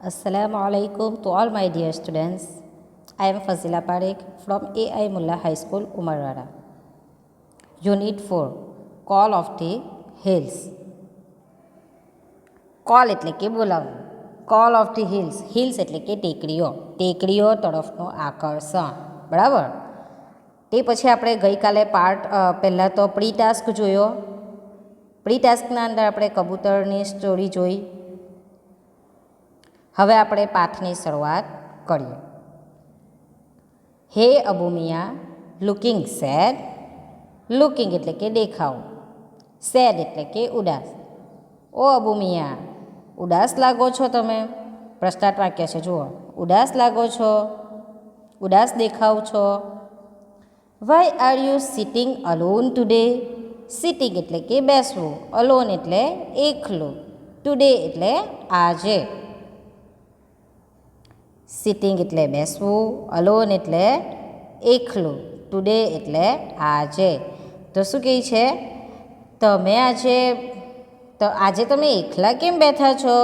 Assalamu alaikum to all my dear students. I am Fazila Parekh from AI Mullah High School, Umarwara. Unit 4 Call of the Hills. Call એટલે કે બોલાવવું. Call of the hills. Hills એટલે કે ટેકરીઓ. ટેકરીઓ તરફનું આકર્ષણ. બરાબર. તે પછી આપણે ગઈકાલે પહેલાં તો પ્રી ટાસ્ક જોયો. પ્રી ટાસ્કના અંદર આપણે કબૂતરની સ્ટોરી જોઈ. હવે આપણે પાઠની શરૂઆત કરીએ. હે અબુ મિયા લુકિંગ સેડ. લુકિંગ એટલે કે દેખાવ. સેડ એટલે કે ઉદાસ. ઓ અબુ મિયા, ઉદાસ લાગો છો તમે. પ્રશ્નાર્થ વાક્ય છે, જુઓ. ઉદાસ લાગો છો, ઉદાસ દેખાવ છો. Why are you sitting alone today. Sitting એટલે કે બેસવું, અલોન એટલે એકલું, ટુડે એટલે આજે. સિટિંગ એટલે બેસવું, અલોન એટલે એકલું, ટુડે એટલે આજે. તો શું કહે છે, તમે આજે તમે એકલા કેમ બેઠા છો?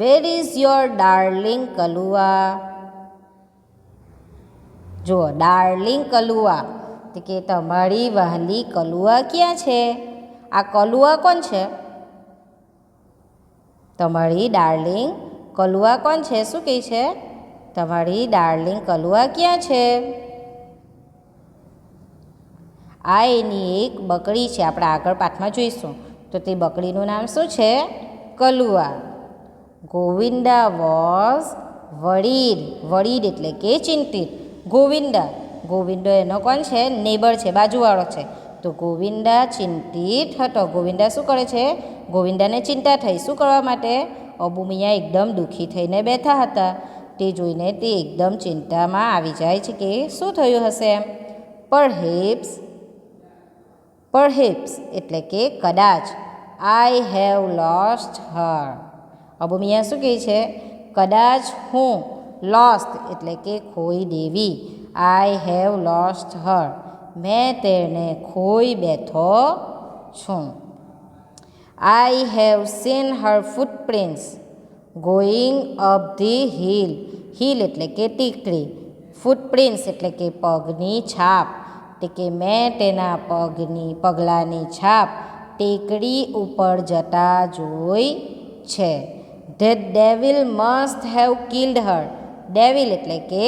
Where is your darling Kalua. જુઓ, ડાર્લિંગ કલુઆ એટલે કે તમારી વહાલી કલુઆ ક્યાં છે? આ કલુઆ કોણ છે? તમારી ડાર્લિંગ કલુઆ કોણ છે? શું કહે છે? તમારી ડાર્લિંગ કલુઆ ક્યાં છે? આ એની એક બકરી છે. આપણે આગળ પાઠમાં જોઈશું. તો તે બકરીનું નામ શું છે? Kalua. Govinda was worried. Worried એટલે કે ચિંતિત. ગોવિંદો એનો કોણ છે? નેબર છે, બાજુવાળો છે. તો ગોવિંદા ચિંતિત હતો. ગોવિંદા શું કરે છે? ગોવિંદાને ચિંતા થઈ. શું કરવા માટે? અબુ મિયા એકદમ દુઃખી થઈને બેઠા હતા. તે જોઈને તે એકદમ ચિંતામાં આવી જાય છે કે શું થયું હશે એમ. પરહેપ્સ એટલે કે કદાચ. I have lost her. Abu Miya શું કહે છે? કદાચ હું, લોસ્ટ એટલે કે ખોઈ દેવી. આઈ હેવ લોસ્ટ હર, મેં તેને ખોઈ બેઠો છું. I have seen Har footprints going up the hill. Hill એટલે કે ટીકડી. ફૂટપ્રિન્ટ્સ એટલે કે પગની છાપ. એટલે કે મેં તેના પગલાંની છાપ ટેકડી ઉપર જતા જોઈ છે. That devil must have killed Har. Devil એટલે કે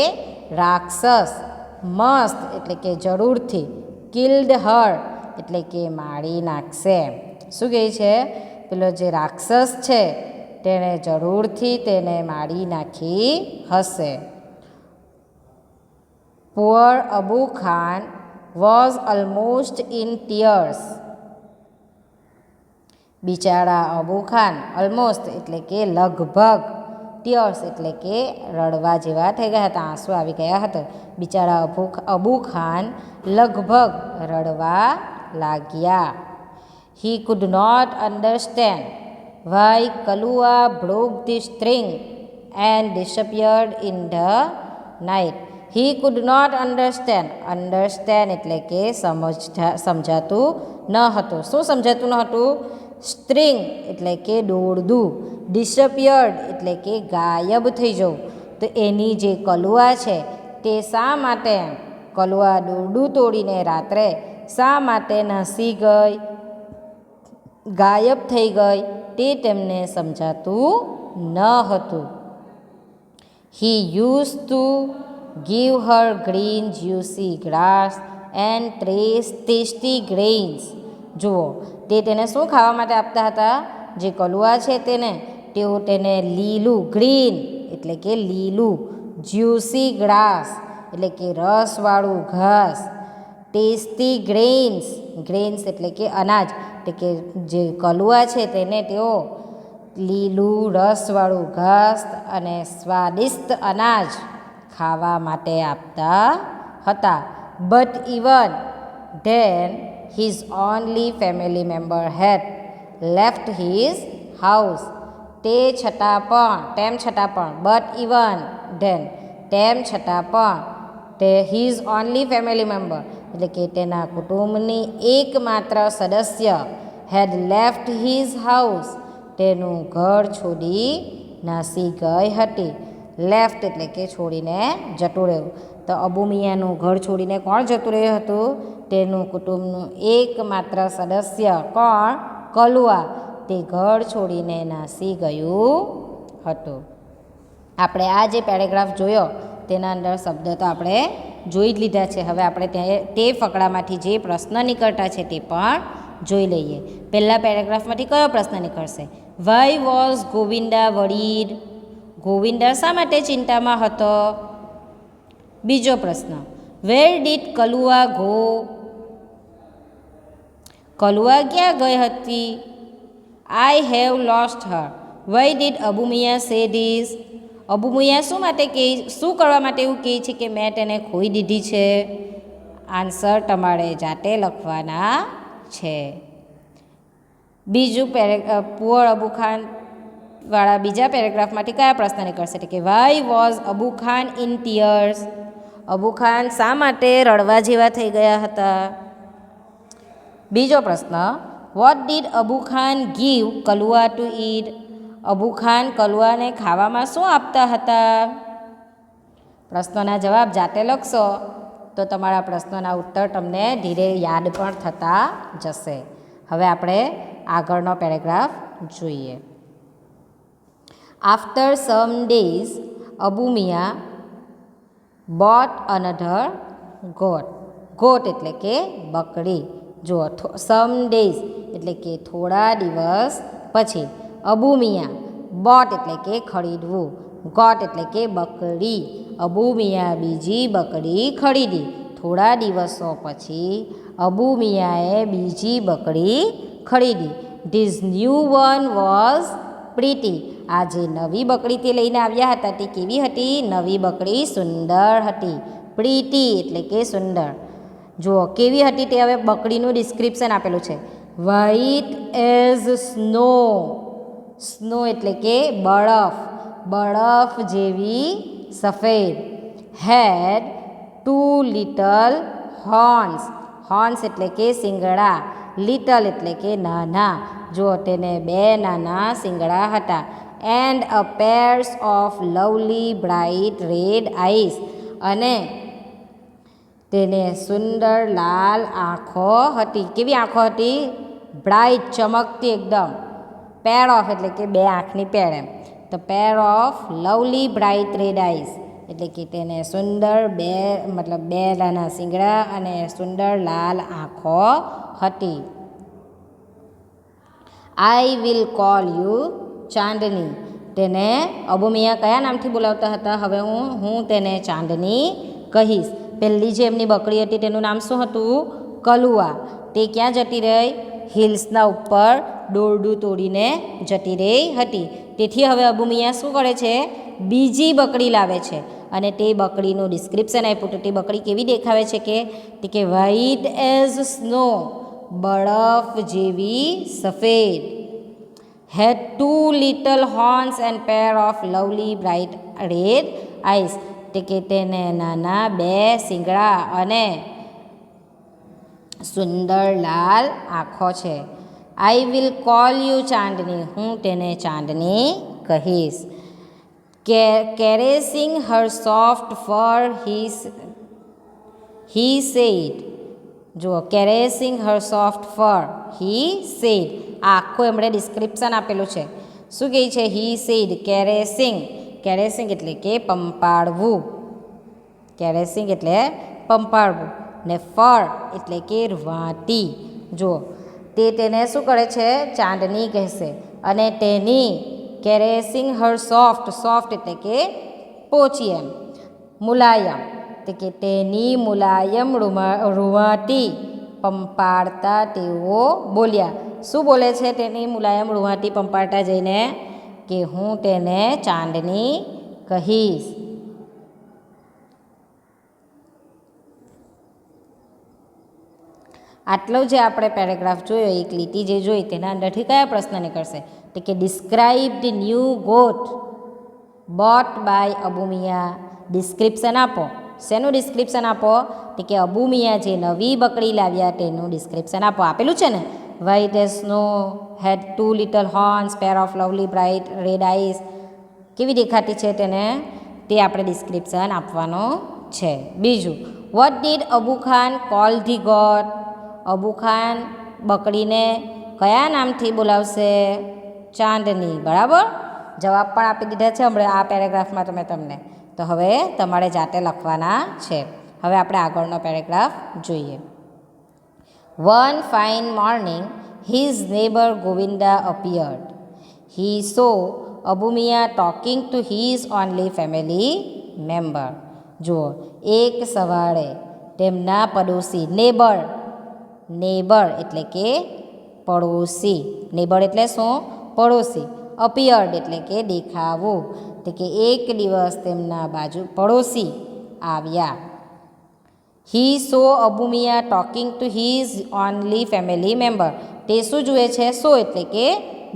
રાક્ષસ. મસ્ટ એટલે કે જરૂરથી. કિલ્ડ હર એટલે કે મારી નાખશે. શું કહે છે? પેલો જે રાક્ષસ છે તેણે જરૂરથી તેને મારી નાખી હશે. Poor Abu Khan was almost in tears. બિચારા અબુ ખાન, ઓલમોસ્ટ એટલે કે લગભગ, ટીયર્સ એટલે કે રડવા જેવા થઈ ગયા હતા, આંસુ આવી ગયા હતા. બિચારા અબુ ખાન લગભગ રડવા લાગ્યા. He could not understand why Kalua broke the string and disappeared in the night. He could not understand. Understand એટલે કે સમજાતું ન હતું. શું સમજાતું ન હતું? સ્ટ્રિંગ એટલે કે દોરડું. ડિસઅપિયર્ડ એટલે કે ગાયબ થઈ જવું. તો એની જે કલુઆ છે તે શા માટે કલુઆ દોરડું તોડીને રાત્રે શા માટે નાસી ગઈ, ગાયબ થઈ ગઈ, તે તેમને સમજાતું ન હતું. He used to give her green juicy grass and tasty grains. જુઓ, તે તેને શું ખાવા માટે આપતા હતા? જે કલુઆ છે તેઓ તેને લીલું, ગ્રીન એટલે કે લીલું, જ્યુસી ગ્રાસ એટલે કે રસવાળું ઘાસ, ટેસ્ટી ગ્રેન્સ એટલે કે અનાજ. એટલે કે જે કલુઆ છે તેને તેઓ લીલું રસવાળું ઘાસ અને સ્વાદિષ્ટ અનાજ ખાવા માટે આપતા હતા. But even then his only family member had left his house. તેમ છતાં પણ બટ ઇવન ધેન, તેમ છતાં પણ his only family member એટલે કે તેના કુટુંબની એકમાત્ર સદસ્ય had left his house તેનું ઘર છોડી નાસી ગઈ હતી. લેફ્ટ એટલે કે છોડીને જતું રહ્યું. તો અબુ મિયાનું ઘર છોડીને કોણ જતું રહ્યું હતું? તેનું કુટુંબનું એકમાત્ર સદસ્ય કોણ? કલુઆ. તે ઘર છોડીને નાસી ગયું હતું. આપણે આ જે પેરેગ્રાફ જોયો તેના અંદર શબ્દ તો આપણે જોઈ જ લીધા છે. હવે આપણે તે ફકરામાંથી જે પ્રશ્ન નીકળતા છે તે પણ જોઈ લઈએ. પહેલા પેરેગ્રાફમાંથી કયો પ્રશ્ન નીકળશે? Why was Govinda worried? Govinda શા માટે ચિંતામાં હતો? બીજો પ્રશ્ન, where did Kalua go? Kalua ક્યાં ગઈ હતી? I have lost her. Why did Abu Miya say this? Abu Miya શું કરવા માટે એવું કહે છે કે મેં તેને ખોઈ દીધી છે? આન્સર તમારે જાતે લખવાના છે. બીજું પુઅર અબુ ખાન વાળા બીજા પેરેગ્રાફમાંથી કયા પ્રશ્ન નીકળશે? કે why was Abu Khan in tears? Abu Khan શા માટે રડવા જેવા થઈ ગયા હતા? બીજો પ્રશ્ન, what did Abu Khan give Kalua to eat? Abu Khan કલુઆને ખાવામાં શું આપતા હતા? પ્રશ્નોના જવાબ જાતે લખશો તો તમારા પ્રશ્નોના ઉત્તર તમને ધીરે યાદ પણ થતા જશે. હવે આપણે આગળનો પેરેગ્રાફ જોઈએ. After some days Abu Miya bought another goat. Goat એટલે કે બકરી. જુઓ, સમ ડેઝ એટલે કે થોડા દિવસ પછી. અબુ મિયા બોટ એટલે કે ખરીદવું. ગોટ એટલે કે બકરી. અબુ મિયા બીજી બકરી ખરીદી. થોડા દિવસો પછી અબુ મિયાએ બીજી બકરી ખરીદી. This new one was pretty. આ જે નવી બકરી તે લઈને આવ્યા હતા તે કેવી હતી? નવી બકરી સુંદર હતી. પ્રીટી એટલે કે સુંદર. જુઓ કેવી હતી તે હવે બકરીનું ડિસ્ક્રિપ્શન આપેલું છે. White as snow. સ્નો એટલે કે બરફ. બરફ જેવી સફેદ. Had 2 little horns. હોર્ન્સ એટલે કે શિંગડા. લિટલ એટલે કે નાના. જો તેને 2 નાના શિંગડા હતા. And a pairs of lovely bright red eyes. અને તેને સુંદર લાલ આંખો હતી. કેવી આંખો હતી? બ્રાઇટ, ચમકતી એકદમ. પેર ઓફ એટલે કે 2 આંખની પેર એમ. તો pair of lovely bright red eyes એટલે કે તેને સુંદર 2 નાના શિંગડા અને સુંદર લાલ આંખો હતી. આઈ વિલ કોલ યુ ચાંદની. તેને અબુ મિયા કયા નામથી બોલાવતા હતા? હવે હું તેને ચાંદની કહીશ. પહેલી જે એમની બકરી હતી તેનું નામ શું હતું? કલુઆ. તે ક્યાં જતી રહી? હિલ્સના ઉપર દોરડું તોડીને જતી રહી હતી. તેથી હવે અબુ મિયા શું કરે છે? બીજી બકરી લાવે છે અને તે બકરીનું ડિસ્ક્રિપ્શન આપ્યું. તો તે બકરી કેવી દેખાવે છે? કે વ્હાઇટ એઝ સ્નો. બરફ જેવી સફેદ. Had 2 little horns and pair of lovely bright red eyes. કે તેને નાના 2 શિંગડા અને સુંદર લાલ આંખો છે. આઈ વિલ કોલ યુ ચાંદની. હું તેને ચાંદની કહીશ. કેરેસિંગ હર સોફ્ટ ફર હી સેડ. જુઓ, કેરેસિંગ હર સોફ્ટ ફર હી સેડ. આખું એમણે ડિસ્ક્રિપ્શન આપેલું છે. શું કહે છે? He said કેરેસિંગ. કેરેસિંગ એટલે કે પંપાળવું. કેરેસિંગ એટલે પંપાળવું. ને ફર એટલે કે વાટી. જુઓ, તેને શું કરે છે? ચાંદની કહેશે. અને તેની કેરેસિંગ હર સોફ્ટ. સોફ્ટ એટલે કે પોચી એમ, મુલાયમ. કે તેની મુલાયમ રૂંવાટી પંપાળતા તેઓ બોલ્યા. શું બોલે છે? તેની મુલાયમ રૂંવાટી પંપાળતા જઈને કે હું તેને ચાંદની કહીશ. આટલો જે આપણે પેરેગ્રાફ જોયો, એક લીટી જે જોઈ તેના અંદરથી કયા પ્રશ્ન નીકળશે? તો કે describe the new goat bought by Abu Miya. Description આપો. શેનું ડિસ્ક્રિપ્શન આપો? તો કે અબુ મિયા જે નવી બકરી લાવ્યા તેનું ડિસ્ક્રિપ્શન આપો. આપેલું છે ને? White as snow, had 2 little horns, pair of lovely bright red eyes, કેવી દેખાતી છે તેને તે આપણે ડિસ્ક્રિપ્શન આપવાનો છે. બીજું, what did Abu Khan call the goat? Abu Khan બકરીને કયા નામથી બોલાવશે? ચાંદની. બરાબર, જવાબ પણ આપી દીધા છે હમણાં આ પેરેગ્રાફમાં તમને. તો હવે તમારે જાતે લખવાના છે. હવે આપણે આગળનો પેરેગ્રાફ જોઈએ. One fine morning, his neighbor Govinda appeared. He saw Abu Mia talking to his only family member. જુઓ, એક સવારે તેમના પડોશી નેબર એટલે કે પડોશી. નેબર એટલે શું? પડોશી. અપિયર્ડ એટલે કે દેખાવું. એટલે કે એક દિવસ તેમના બાજુ પડોશી આવ્યા. He saw Abu Miya talking to his only family member. તે શું જુએ છે? સો એટલે કે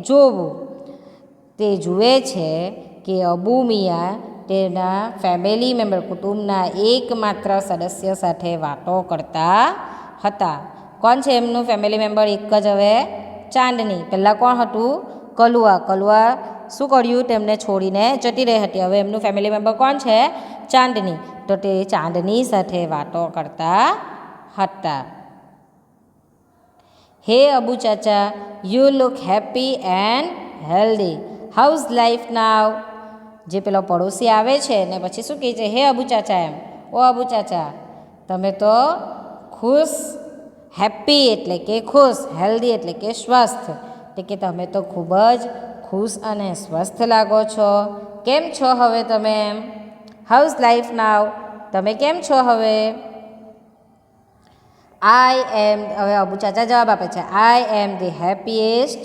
જોવું. તે જુએ છે કે અબુ મિયા તેના ફેમિલી મેમ્બર કુટુંબના એકમાત્ર સદસ્ય સાથે વાતો કરતા હતા. કોણ છે એમનું ફેમિલી મેમ્બર? એક જ હવે ચાંદની. પહેલાં કોણ હતું? કલુઆ શું કર્યું? તેમને છોડીને જતી રહી હતી. હવે એમનું ફેમિલી મેમ્બર કોણ છે? ચાંદની. તો તે ચાંદની સાથે વાતો કરતા હતા. Hey Abu Chacha, you look happy and healthy. How's life now? જે પેલો પડોશી આવે છે ને પછી શું કહે છે? હે અબુ ચાચા એમ. ઓ અબુ ચાચા, તમે તો ખુશ, હેપી એટલે કે ખુશ, હેલ્ધી એટલે કે સ્વસ્થ, એટલે કે તમે તો ખૂબ જ ખુશ અને સ્વસ્થ લાગો છો. કેમ છો હવે તમે? હાઉઝ લાઈફ નાવ? તમે કેમ છો હવે? આઈ એમ, હવે અબુ ચાચા જવાબ આપે છે, આઈ એમ ધી હેપીએસ્ટ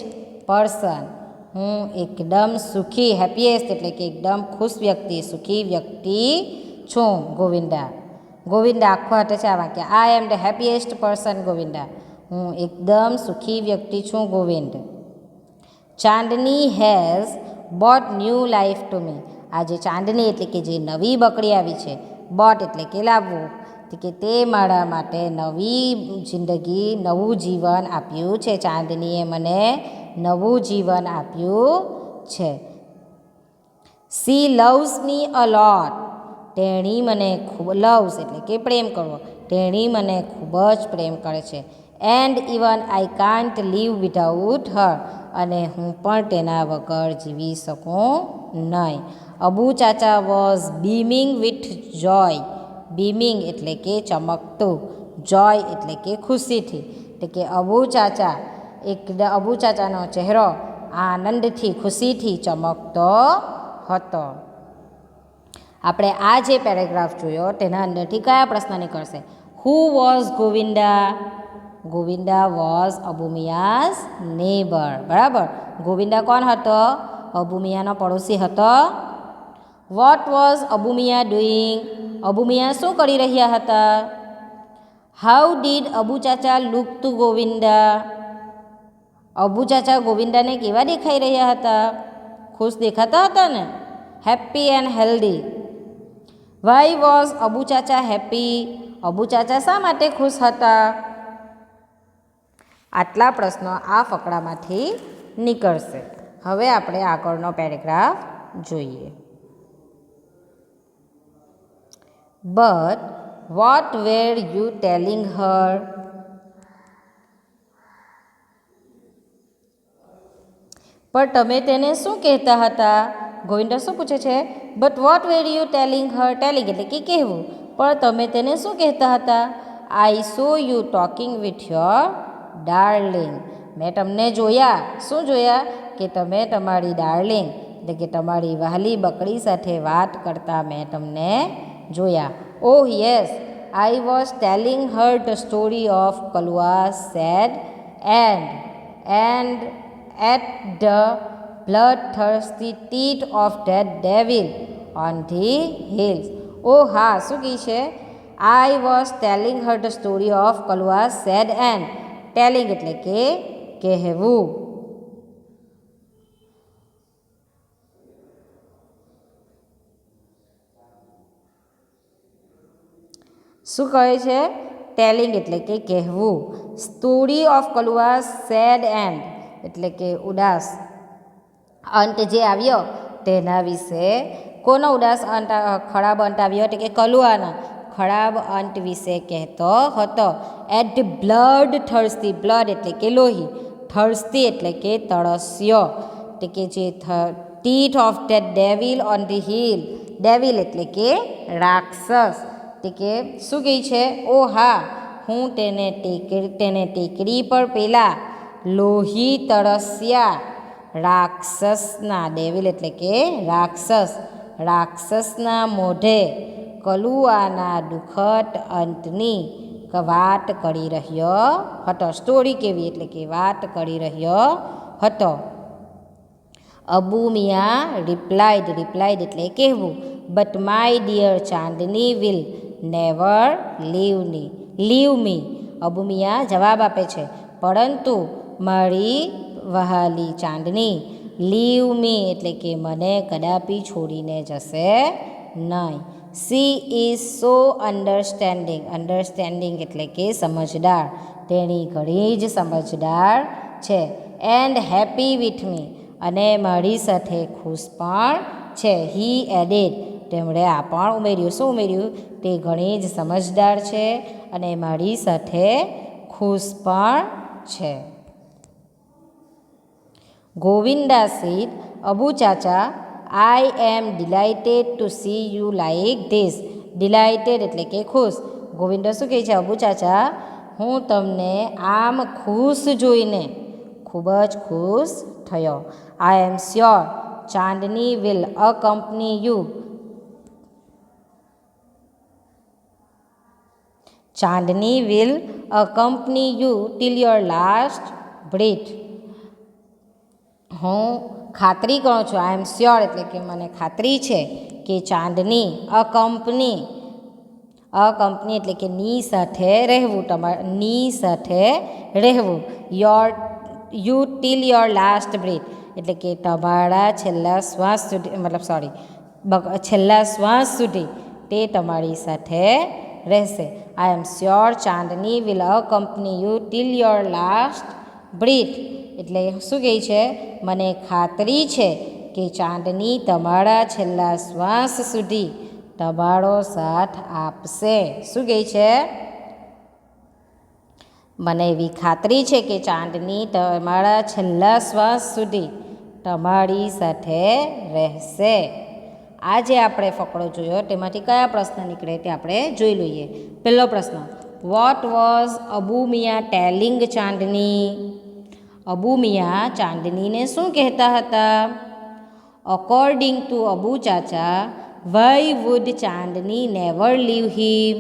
પર્સન. હું એકદમ સુખી, હેપીએસ્ટ એટલે કે એકદમ ખુશ વ્યક્તિ, સુખી વ્યક્તિ છું. ગોવિંદા આખો હાથે છે આ વાક્ય. I am the happiest person Govinda. હું એકદમ સુખી વ્યક્તિ છું Govind. Chandni has bought new life to me. આ જે ચાંદની એટલે કે જે નવી બકરી આવી છે, બોટ એટલે કે લાવવું, કે તે મારા માટે નવી જિંદગી, નવું જીવન આપ્યું છે. ચાંદનીએ મને નવું જીવન આપ્યું છે. સી લવ્સ મી અ લોટ. તેણી મને ખૂબ, લવ્સ એટલે કે પ્રેમ કરવો, તેણી મને ખૂબ જ પ્રેમ કરે છે. And even I can't live without her. અને હું પણ તેના વગર જીવી શકું નહીં. Abu Chacha was beaming with joy. Beaming એટલે કે ચમકતું, જોય એટલે કે ખુશીથી. એટલે કે અબુ ચાચાનો ચહેરો આનંદથી, ખુશીથી ચમકતો હતો. આપણે આ જે પેરેગ્રાફ જોયો તેના અંદરથી કયા પ્રશ્ન નીકળશે? Who was Govinda? Govinda was Abu Miya's neighbour. બરાબર, ગોવિંદા કોણ હતો? અબુ મિયાનો પડોશી હતો. What was Abu Miya doing? Abu Miya શું કરી રહ્યા હતા? How did Abu Chacha look to Govinda? Abu Chacha ગોવિંદાને કેવા દેખાઈ રહ્યા હતા? ખુશ દેખાતા હતા ને? Happy and healthy. Why was Abu Chacha happy? Abu Chacha શા માટે ખુશ હતા? આટલા પ્રશ્નો આ ફકરામાંથી નીકળશે. હવે આપણે આગળનો પેરેગ્રાફ જોઈએ. But what were you telling her? પણ તમે તેને શું કહેતા હતા? ગોવિંદા શું પૂછે છે? But what were you telling her? Telling એટલે કે કહેવું. પણ તમે તેને શું કહેતા હતા? I saw you talking with your darling. મેં તમને જોયા. શું જોયા? કે તમે તમારી ડાર્લિંગ એટલે કે તમારી વહાલી બકરી સાથે વાત કરતા મેં તમને જોયા. Oh yes, I was telling her the story of Kalua sad and at the bloodthirsty teeth of that devil on the hills. Oh હા, શું કહે છે? I was telling her the story of Kalua's sad end. Telling એટલે કે કહેવું. શું કહે છે? ટેલિંગ એટલે કે કહેવું. Story of Kalua sad and એટલે કે ઉદાસ અંત જે આવ્યો તેના વિશે કોનો ઉદાસ અંત ખરાબ અંત આવ્યો એટલે કે કલુઆના ખરાબ અંત વિશે કહેતો હતો. At the bloodthirsty, blood એટલે કે લોહી, થર્સ્ટી એટલે કે તળસ્યો, એટલે કે જે teeth of that devil on the hill, devil એટલે કે રાક્ષસ, એટલે કે શું કહે છે, ઓ હા હું તેને ટેકરી પર પેલા લોહી તળસ્યા રાક્ષસના, ડેવિલ એટલે કે રાક્ષસના મોઢે કલુઆના દુઃખદ અંતની વાત કરી રહ્યો હતો. સ્ટોરી કેવી એટલે કે વાત કરી રહ્યો હતો. અબુ મિયા રિપ્લાઇડ એટલે કહેવું, but my dear Chandni will never leave me. Abu Miya જવાબ આપે છે, પરંતુ મારી વહાલી ચાંદની લીવ મી એટલે કે મને કદાપી છોડીને જશે નહીં. સી ઇઝ સો અન્ડરસ્ટેન્ડિંગ એટલે કે સમજદાર, તેણી ઘણી જ સમજદાર છે. એન્ડ હેપી વિથ મી અને મારી સાથે ખુશ પણ છે. હી એડેડ તેમણે આ પણ ઉમેર્યું, શું ઉમેર્યું, તે ઘણી જ સમજદાર છે અને મારી સાથે ખુશ પણ છે. Govinda said, Abu chacha I am delighted to see you like this. Delighted એટલે કે ખુશ. ગોવિંદા શું કહે છે, અબુ ચાચા હું તમને આમ ખુશ જોઈને ખૂબ જ ખુશ થયો. I am sure Chandni will accompany you. Chandni will accompany you till your last breath. હું ખાતરી કરું છું, આઈ એમ શ્યોર એટલે કે મને ખાતરી છે કે ચાંદની અકમ્પની એટલે કે ની સાથે રહેવું, ની સાથે રહેવું. You till your last breath એટલે કે તમારા છેલ્લા શ્વાસ સુધી, છેલ્લા શ્વાસ સુધી તે તમારી સાથે રહેશે. I am sure Chandni will accompany you till your last breath એટલે શું કહે છે, મને ખાતરી છે કે ચાંદની તમારા છેલ્લા શ્વાસ સુધી તમારો સાથ આપશે. શું કહે છે, મને એવી ખાતરી છે કે ચાંદની તમારા છેલ્લા શ્વાસ સુધી તમારી સાથે રહેશે. આજે આપણે ફકરો જોયો તેમાંથી કયા પ્રશ્ન નીકળે તે આપણે જોઈ લઈએ. પહેલો પ્રશ્ન, what was Abu Miya telling Chandni. Abu Miya ચાંદનીને શું કહેતા હતા. According to Abu Chacha why would Chandni never leave him.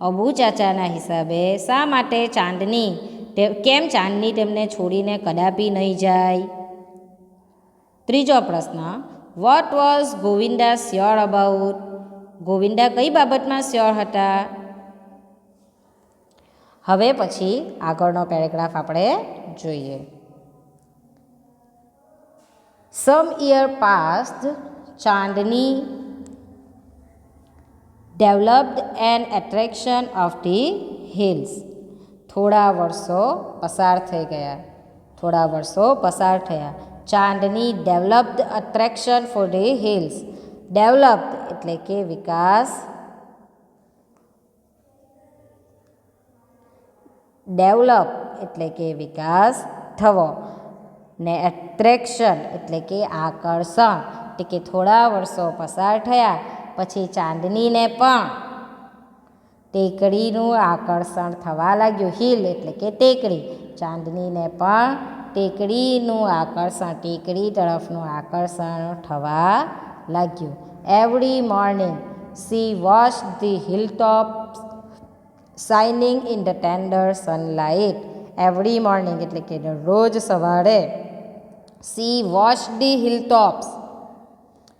Abu ચાચાના હિસાબે શા માટે કેમ ચાંદની તેમને છોડીને કદાપી નહીં જાય. ત્રીજો પ્રશ્ન, what was Govinda sure about. Govinda કઈ બાબતમાં શ્યોર હતા. હવે પછી આગળનો પેરેગ્રાફ આપણે જોઈએ. Some year passed Chandni developed an attraction of the hills. થોડા વર્ષો પસાર થયા. Chandni developed attraction for the hills. Developed એટલે કે વિકાસ, ડેવલપ એટલે કે વિકાસ થવો ને એટ્રેક્શન એટલે કે આકર્ષણ, એટલે કે થોડા વર્ષો પસાર થયા પછી ચાંદનીને પણ ટેકરીનું આકર્ષણ થવા લાગ્યું. હિલ એટલે કે ટેકરી, ચાંદનીને પણ ટેકરીનું આકર્ષણ, ટેકરી તરફનું આકર્ષણ થવા લાગ્યું. Every morning she watched the hilltops shining in the tender sunlight. Every morning એટલે કે રોજ સવારે સી વોચ્ડ ધી હિલટોપ્સ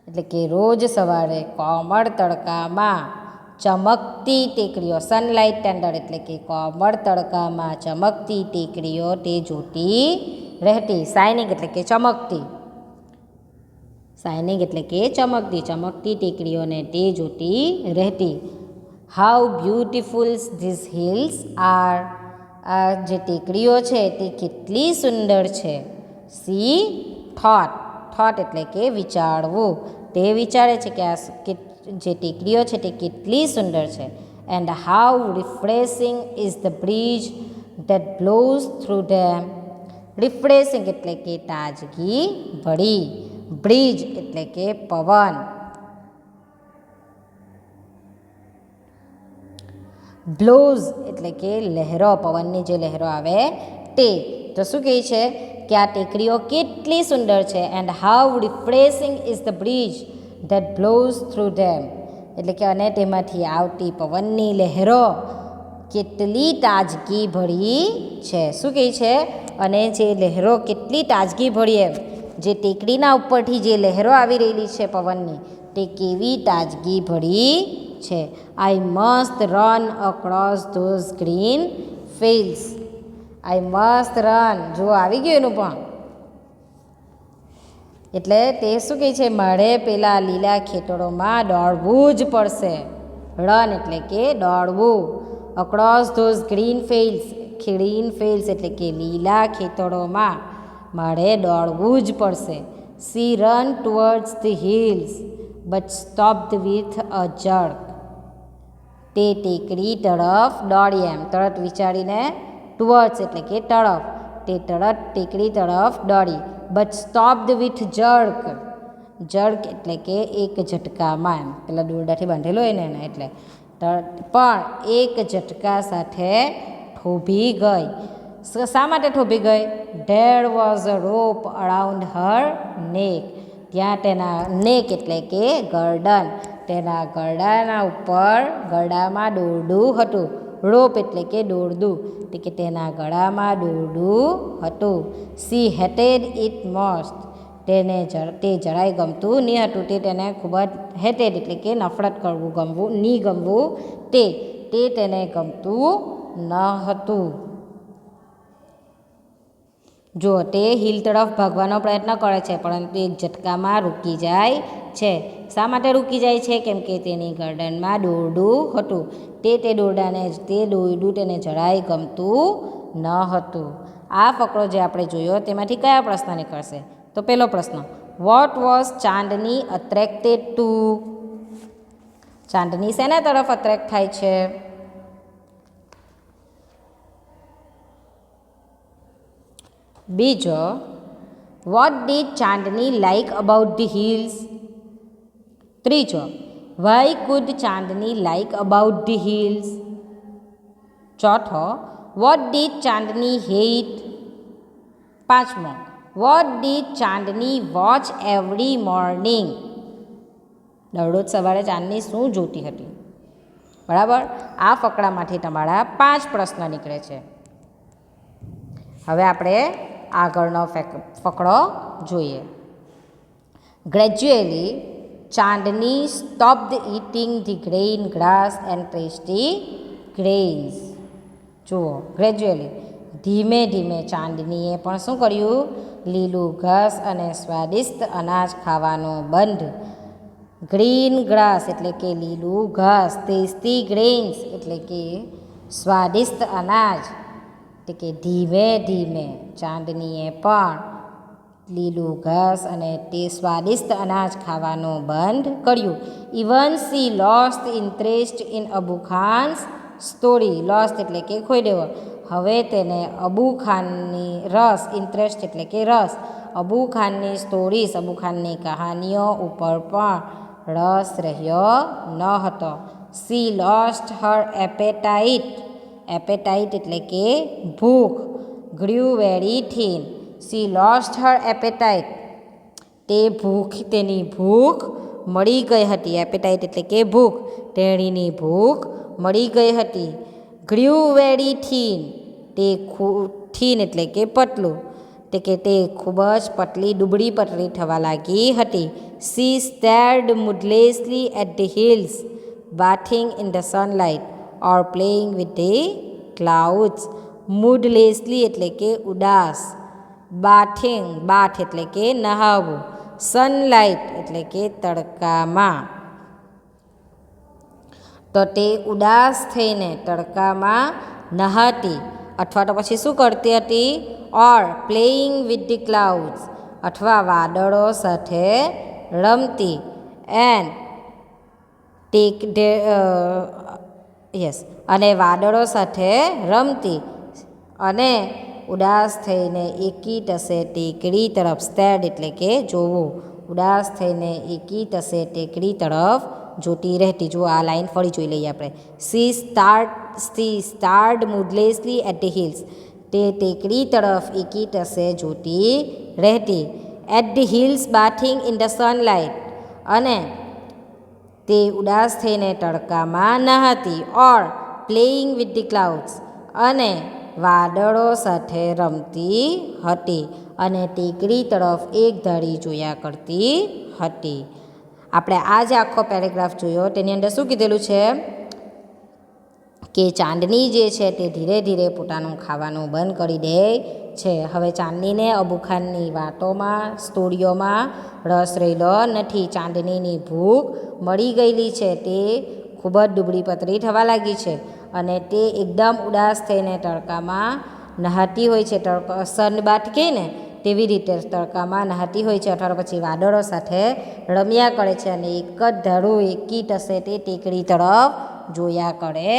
એટલે કે રોજ સવારે કોમળ તડકામાં ચમકતી ટેકરીઓ, સનલાઇટ ટેન્ડર એટલે કે કોમળ તડકામાં ચમકતી ટેકરીઓ તે જોતી રહેતી. શાઇનિંગ એટલે કે ચમકતી, ચમકતી ટેકરીઓને તે જોતી રહેતી. How beautiful this hills are. આ જે ટેકરીઓ છે તે કેટલી સુંદર છે. સી થોટ થોટ એટલે કે વિચારવું. તે વિચારે છે કે જે ટેકરીઓ છે તે કેટલી સુંદર છે. And how refreshing is the breeze that blows through them. Refreshing એટલે કે તાજગી ભળી, બ્રિજ એટલે કે પવન, બ્લોઝ એટલે કે લહેરો, પવનની જે લહેરો આવે તે. તો શું કહે છે કે આ ટેકરીઓ કેટલી સુંદર છે. And how refreshing is the breeze that blows through them એટલે કે અને તેમાંથી આવતી પવનની લહેરો કેટલી તાજગી ભળી છે. શું કહે છે? અને જે લહેરો કેટલી તાજગી ભળી એમ જે ટેકરીના ઉપરથી જે લહેરો આવી રહેલી છે પવનની તે કેવી તાજગી ભળી છે. I must run across those green fields. I must run, જો આવી ગયું એનું પણ. એટલે તે શું કહે છે? મારે પેલા લીલા ખેતરોમાં દોડવું જ પડશે. રન એટલે કે દોડવું. Across those green fields, green fields એટલે કે લીલા ખેતરોમાં મારે દોડવું જ પડશે. C run towards the hills but stopped with a jerk. તે ટેકરી તરફ દોડી, એમ તરત વિચારીને, ટુવર્ડ્સ એટલે કે તરફ, તે તરત ટેકરી તરફ દોડી. But stopped with jerk. Jerk એટલે કે એક ઝટકામાં, એમ પેલા દોરડાથી બાંધેલો હોય ને એને એટલે. પણ એક ઝટકા સાથે થોભી ગઈ. શા માટે થોભી ગઈ? There was a rope around હર નેક. ત્યાં તેના નેક એટલે કે ગરદન, તેના ગરડાના ઉપર, ગળામાં દોરડું હતું. રોપ એટલે કે દોરડું, એટલે કે તેના ગળામાં દોરડું હતું. C hated it most. તે જરાય ગમતું નહીં હતું. તે તેને ખૂબ જ હેટેડ એટલે કે નફરત કરવું, ગમવું નહીં ગમવું તે તેને ગમતું ન હતું. જો તે હિલ તરફ ભાગવાનો પ્રયત્ન કરે છે પરંતુ એક ઝટકામાં રૂકી જાય છે. શા માટે રૂકી જાય છે? કેમ કે તેની ગરદનમાં દોરડું હતું. તે દોરડું તેને જરાય ગમતું ન હતું. આ ફકરો જે આપણે જોયો તેમાંથી કયા પ્રશ્ન નીકળશે? તો પહેલો પ્રશ્ન, what was Chandni attracted to? Chandni શેના તરફ અટ્રેક્ટ થાય છે? બીજો, what did Chandni like about the hills? ત્રીજો, why could Chandni like about the hills? ચોથો, વોટ ડીડ ચાંદની હેટ? પાંચમો, what did Chandni watch every morning? દરરોજ સવારે ચાંદની શું જોતી હતી? બરાબર. આ ફકરામાંથી તમારા 5 પ્રશ્ન નીકળે છે. હવે આપણે આગળનો ફકરો જોઈએ. Gradually Chandni stopped eating the green grass and tasty grains. જુઓ, ગ્રેજ્યુઅલી ધીમે ધીમે ચાંદનીએ પણ શું કર્યું? લીલું ઘાસ અને સ્વાદિષ્ટ અનાજ ખાવાનું બંધ. ગ્રીન ગ્રાસ એટલે કે લીલું ઘાસ, ટેસ્ટી ગ્રેન્સ એટલે કે સ્વાદિષ્ટ અનાજ. એટલે કે ધીમે ધીમે ચાંદનીએ પણ લીલું ઘાસ અને તે સ્વાદિષ્ટ અનાજ ખાવાનું બંધ કર્યું. Even she lost interest in Abu Khan's story. Lost એટલે કે ખોઈ દેવો. હવે તેને અબુ ખાનની ઇન્ટરેસ્ટ એટલે કે રસ, અબુ ખાનની સ્ટોરીઝ, અબુ ખાનની કહાનીઓ ઉપર પણ રસ રહ્યો ન હતો. She lost her appetite. Appetite એટલે કે ભૂખ. Grew very thin. She lost her appetite. તેની ભૂખ મળી ગઈ હતી. એપેટાઇટ એટલે કે ભૂખ. તેણીની ભૂખ મળી ગઈ હતી. ગ્ર્યુ વેરી થીન. થીન એટલે કે પતલું, એટલે કે તે ખૂબ જ પતલી, દુબળી પતલી થવા લાગી હતી. She stared moodlessly at the hills bathing in the sunlight or playing with the clouds. Moodlessly એટલે કે ઉદાસ. બાથ એટલે કે નહાવું. સનલાઇટ એટલે કે તડકામાં. તો તે ઉદાસ થઈને તડકામાં નહાતી અથવા તો પછી શું કરતી હતી? ઓર પ્લેઇંગ વિથ ધી ક્લાઉડ્સ. અથવા વાદળો સાથે રમતી એન્ડ ટેક યસ અને વાદળો સાથે રમતી અને ઉદાસ થઈને એકી ટસે ટેકરી તરફ સ્ટેડ એટલે કે જોવું, ઉદાસ થઈને એકી ટસે ટેકરી તરફ જોતી રહેતી. જો આ લાઈન ફરી જોઈ લઈએ આપણે. She stared moodlessly at the hills. તે ટેકરી તરફ એકી ટસે જોતી રહેતી. At the hills bathing in the sunlight. અને તે ઉદાસ થઈને તડકામાં નહાતી. Or playing with the clouds. અને વાદળો સાથે રમતી હતી અને ટેકરી તરફ એક ધારી જોયા કરતી હતી. આપણે આ જે આખો પેરેગ્રાફ જોયો તેની અંદર શું કીધેલું છે કે ચાંદની જે છે તે ધીરે ધીરે પોતાનું ખાવાનું બંધ કરી દે છે. હવે ચાંદનીને અબુખાનની વાતોમાં સ્ટોરીઓમાં રસ રહેલો નથી. ચાંદનીની ભૂખ મળી ગયેલી છે, તે ખૂબ જ દુબળી પતરી થવા લાગી છે અને તે એકદમ ઉદાસ થઈને તડકામાં નહાતી હોય છે. સનબાથ કહે ને તેવી રીતે તડકામાં નહાતી હોય છે અથવા પછી વાદળો સાથે રમ્યા કરે છે અને એક જ ધારું એકી ટસે તે ટેકરી તરફ જોયા કરે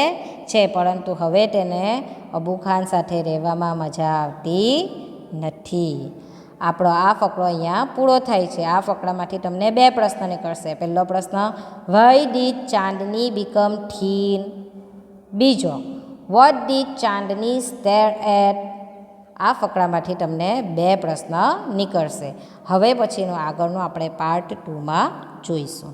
છે. પરંતુ હવે તેને અબુખાન સાથે રહેવામાં મજા આવતી નથી. આપણો આ ફકરો અહીંયા પૂરો થાય છે. આ ફકરામાંથી તમને 2 પ્રશ્ન નીકળશે. પહેલો પ્રશ્ન, why did Chandni become thin? બીજો, what did Chandni stare at? આ ફકરામાંથી તમને 2 પ્રશ્ન નીકળશે. હવે પછીનું આગળનું આપણે પાર્ટ 2માં જોઈશું.